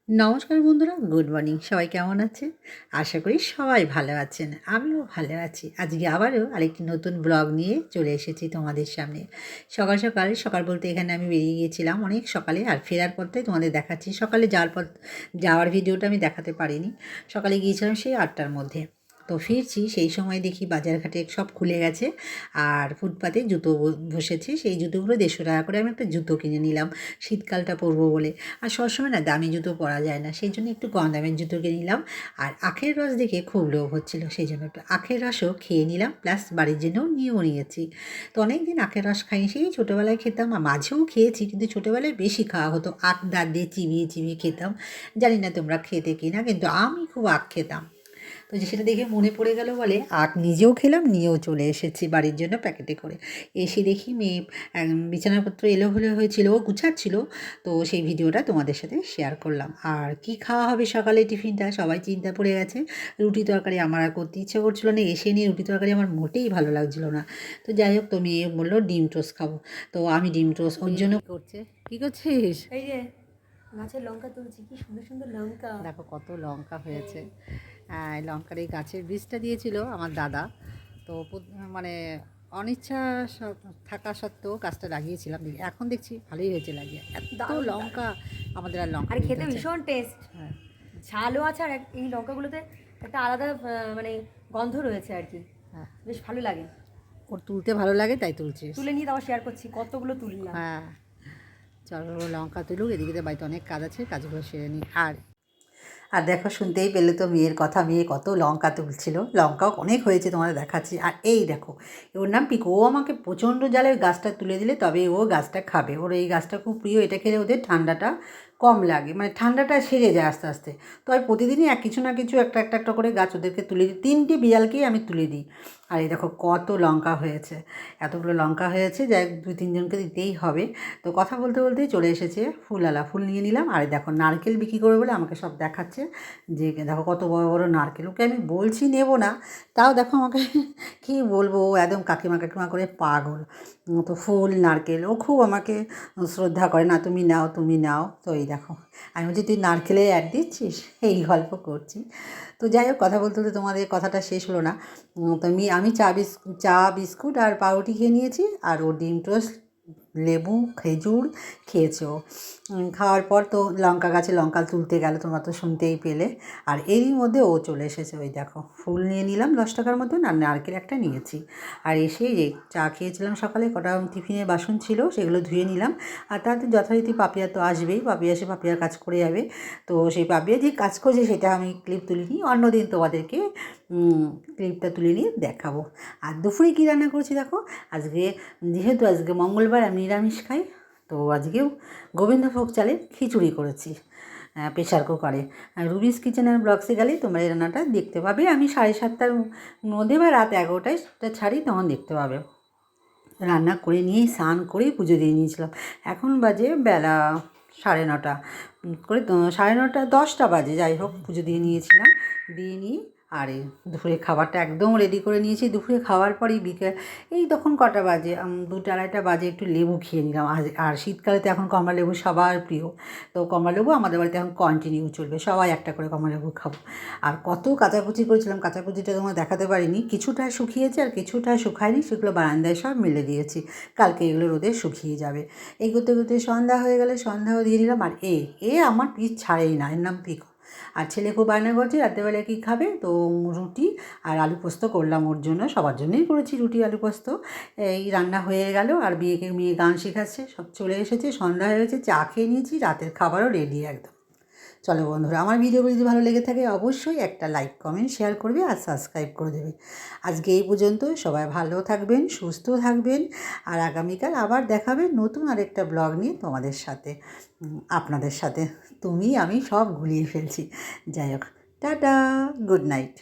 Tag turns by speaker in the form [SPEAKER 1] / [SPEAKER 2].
[SPEAKER 1] নমস্কার বন্ধুরা, good morning. সবাই কেমন আছে? আশা করি সবাই ভালো আছেন। আমিও ভালো আছি। আজকে আবারও আরেকটি নতুন ব্লগ নিয়ে চলে এসেছি তোমাদের সামনে। সকাল বলতে এখানে আমি বেরিয়ে গিয়েছিলাম অনেক সকালে, আর ফেরার পথে তোমাদের দেখাচ্ছি। সকালে যাওয়ার ভিডিওটা আমি দেখাতে পারিনি। সকালে গিয়েছিলাম সেই 8টার মধ্যে। তো ফিরছি, সেই সময় দেখি বাজারঘাটে সব খুলে গেছে আর ফুটপাতে জুতো বসেছে। সেই জুতোগুলো 150 টাকা করে আমি একটা জুতো কিনে নিলাম শীতকালটা পরবো বলে। আর সবসময় না দামি জুতো পরা যায় না, সেই জন্য একটু কম দামের জুতো কিনে নিলাম। আর আখের রস দেখে খুব লোভ হচ্ছিল, সেই জন্য একটু আখের রসও খেয়ে নিলাম, প্লাস বাড়ির জন্যও নিয়েও নিয়েছি। তো অনেক দিন আখের রস খাইনি, সেই ছোটোবেলায় খেতাম, আর মাঝেও খেয়েছি, কিন্তু ছোটোবেলায় বেশি খাওয়া হতো। আখ দাঁত দিয়ে চিবিয়ে চিবিয়ে খেতাম। জানি না তোমরা খেতে কি না, কিন্তু আমি খুব আখ খেতাম। তো যে সেটা দেখে মনে পড়ে গেল বলে আখ নিজেও খেলাম, নিয়েও চলে এসেছি বাড়ির জন্য প্যাকেটে করে। এসে দেখি মেয়ে বিছানাপত্র এলোমেলো হয়েছিল, ও গুছাচ্ছিল। তো সেই ভিডিওটা তোমাদের সাথে শেয়ার করলাম। আর কি খাওয়া হবে সকালে টিফিনটা সবাই চিন্তা পড়ে গেছে। রুটি তরকারি আমার আর করতে ইচ্ছে করছিল না, এসে নিয়ে রুটি তরকারি আমার মোটেই ভালো লাগছিল না। তো যাই হোক, তো মেয়ে বললো ডিম টোস্ট খাবো। তো আমি ডিম টোস্ট ওর জন্য কী করছিস?
[SPEAKER 2] এই যে গাছের লঙ্কা তুলছি, কি সুন্দর সুন্দর লঙ্কা।
[SPEAKER 1] দেখো কত লঙ্কা হয়েছে। এই লঙ্কার এই গাছের বীজটা দিয়েছিল আমার দাদা। তো মানে অনিচ্ছা থাকা সত্ত্বেও গাছটা লাগিয়েছিলাম, এখন দেখছি ভালোই হয়েছে লাগিয়ে। এত
[SPEAKER 2] দারুণ
[SPEAKER 1] লঙ্কা! আমাদের আর লঙ্কা
[SPEAKER 2] আর খেতে
[SPEAKER 1] হচ্ছে।
[SPEAKER 2] ভীষণ টেস্ট।
[SPEAKER 1] হ্যাঁ,
[SPEAKER 2] ঝালও আছে, আর এই লঙ্কাগুলোতে একটা আলাদা মানে গন্ধ রয়েছে আর কি।
[SPEAKER 1] হ্যাঁ,
[SPEAKER 2] বেশ ভালো লাগে।
[SPEAKER 1] ওর তুলতে ভালো লাগে তাই তুলছিস?
[SPEAKER 2] তুলে নিয়ে তাও শেয়ার করছি, কতগুলো তুললাম।
[SPEAKER 1] হ্যাঁ, চলো লঙ্কা তুলুক, এদিকে তো বাড়িতে অনেক কাজ আছে, কাজগুলো সেরে নিই। আর দেখো, শুনতেই পেলে তো মেয়ের কথা, মেয়ে কত লঙ্কা তুলছিল। লঙ্কাও অনেক হয়েছে, তোমাদের দেখাচ্ছি। আর এই দেখো, ওর নাম পিকু। ও আমাকে প্রচণ্ড জালে গাছটা তুলে দিলে তবে ও গাছটা খাবে। ওর এই গাছটা খুব প্রিয়, এটা খেলে ওদের ঠান্ডাটা কম লাগে, মানে ঠান্ডাটা সেরে যায় আস্তে আস্তে। তো আমি প্রতিদিনই কিছু না কিছু একটা করে গাছ ওদেরকে তুলে দিই। 3টে বিড়ালকেই আমি তুলে দিই। আর এই দেখো কত লঙ্কা হয়েছে, এতগুলো লঙ্কা হয়েছে, যাই 2-3 জনকে দিতেই হবে। তো কথা বলতে বলতেই চলে এসেছে ফুলওয়ালা, ফুল নিয়ে নিলাম। আর দেখো নারকেল বিক্রি করবে বলে আমাকে সব দেখাচ্ছে, যে দেখো কত বড় বড় নারকেল। ওকে আমি বলছি নেব না, তাও দেখো আমাকে কী বলবো, ও একদম কাকিমা কাকিমা করে পাগল। তো ফুল নারকেল ও খুব আমাকে শ্রদ্ধা করে, না তুমি নাও তুমি নাও। তো এই দেখো, আমি বলছি তুই নারকেলে অ্যাড দিচ্ছিস, এই গল্প করছি। তো যাই হোক, কথা বলতে বলতে তোমাদের কথাটা শেষ হলো না। তো আমি চা বিস্কুট আর পাউরুটি খেয়ে নিয়েছি, আর ও ডিম টোস্ট, লেবু, খেজুর খেয়েছে ও। খাওয়ার পর তো লঙ্কা গাছে লঙ্কা তুলতে গেল, তোমরা তো শুনতেই পেলে। আর এরই মধ্যে ও চলে এসেছে। ওই দেখো, ফুল নিয়ে নিলাম 10 টাকার মতন, আর নারকেল একটা নিয়েছি। আর এসে যে চা খেয়েছিলাম সকালে, কটা টিফিনের বাসন ছিল সেগুলো ধুয়ে নিলাম। আর তাতে যথারীতি পাপিয়া তো আসবেই, পাপিয়া এসে পাপিয়ার কাজ করে যাবে। তো সেই পাপিয়া যে কাজ করছে সেটা আমি ক্লিপ তুলিনি, অন্যদিন তোমাদেরকে ক্লিপটা তুলে নিয়ে দেখাবো। আর দুপুরে কী রান্না করেছি দেখো। যেহেতু আজকে মঙ্গলবার, আমি নিরামিষ খাই, তো আজকেও গোবিন্দভোগ চালের খিচুড়ি করেছি প্রেশার কুকারে। রুবিস কিচেন অ্যান্ড ব্লগসে গেলেই তোমরা এই রান্নাটা দেখতে পাবে। আমি 7:30টার মধ্যে বা রাত 11টায় ছাড়ি, তখন দেখতে পাবে। রান্না করে নিয়েই স্নান করেই পুজো দিয়ে নিয়েছিলাম। এখন বাজে বেলা 9:30 করে, 9:30 10টা বাজে, যাই হোক পুজো দিয়ে নিয়েছিলাম। দিয়ে নিয়ে আর এই দুপুরে খাবারটা একদম রেডি করে নিয়েছি। দুপুরে খাওয়ার পরেই বিকেল এই তখন কটা বাজে, 2টা-2:30 বাজে, একটু লেবু খেয়ে নিলাম। আর শীতকালে তো এখন কমলা লেবু সবার প্রিয়। তো কমলা লেবু আমাদের বাড়িতে এখন কন্টিনিউ চলবে, সবাই একটা করে কমলা লেবু খাবো। আর কত কাচাকুচি করেছিলাম, কাচাকুচিটা তোমার দেখাতে পারিনি। কিছুটা শুকিয়েছে আর কিছুটা শুকায়নি, সেগুলো বারান্দায় সব মেলে দিয়েছি। কালকে এগুলো রোদে শুকিয়ে যাবে। এই করতে করতে সন্ধ্যা হয়ে গেলে সন্ধ্যাও দিয়ে দিলাম। আর আমার পিস ছাড়েই না, এর নাম পিকো। আর ছেলে খুব বায়না করছে রাত্রেবেলায় কী খাবে, তো রুটি আর আলু পোস্ত করলাম ওর জন্য, সবার জন্যই করেছি রুটি আলু পোস্ত। এই রান্না হয়ে গেল। আর মেয়ে গান শেখাচ্ছে, সব চলে এসেছে, সন্ধ্যা হয়ে গেছে, চা খেয়ে নিয়েছি, রাতের খাবারও রেডি একদম। চলো বন্ধুরা, আমার ভিডিওগুলো যদি ভালো লেগে থাকে অবশ্যই একটা লাইক কমেন্ট শেয়ার করবে আর সাবস্ক্রাইব করে দেবে। আজকে এই পর্যন্ত, সবাই ভালো থাকবেন, সুস্থ থাকবেন। আর আগামীকাল আবার দেখাবেন নতুন আরেকটা ব্লগ নিয়ে তোমাদের সাথে, আপনাদের সাথে। আমি সব গুলিয়ে ফেলছি। যাই হোক, টাটা, গুড নাইট।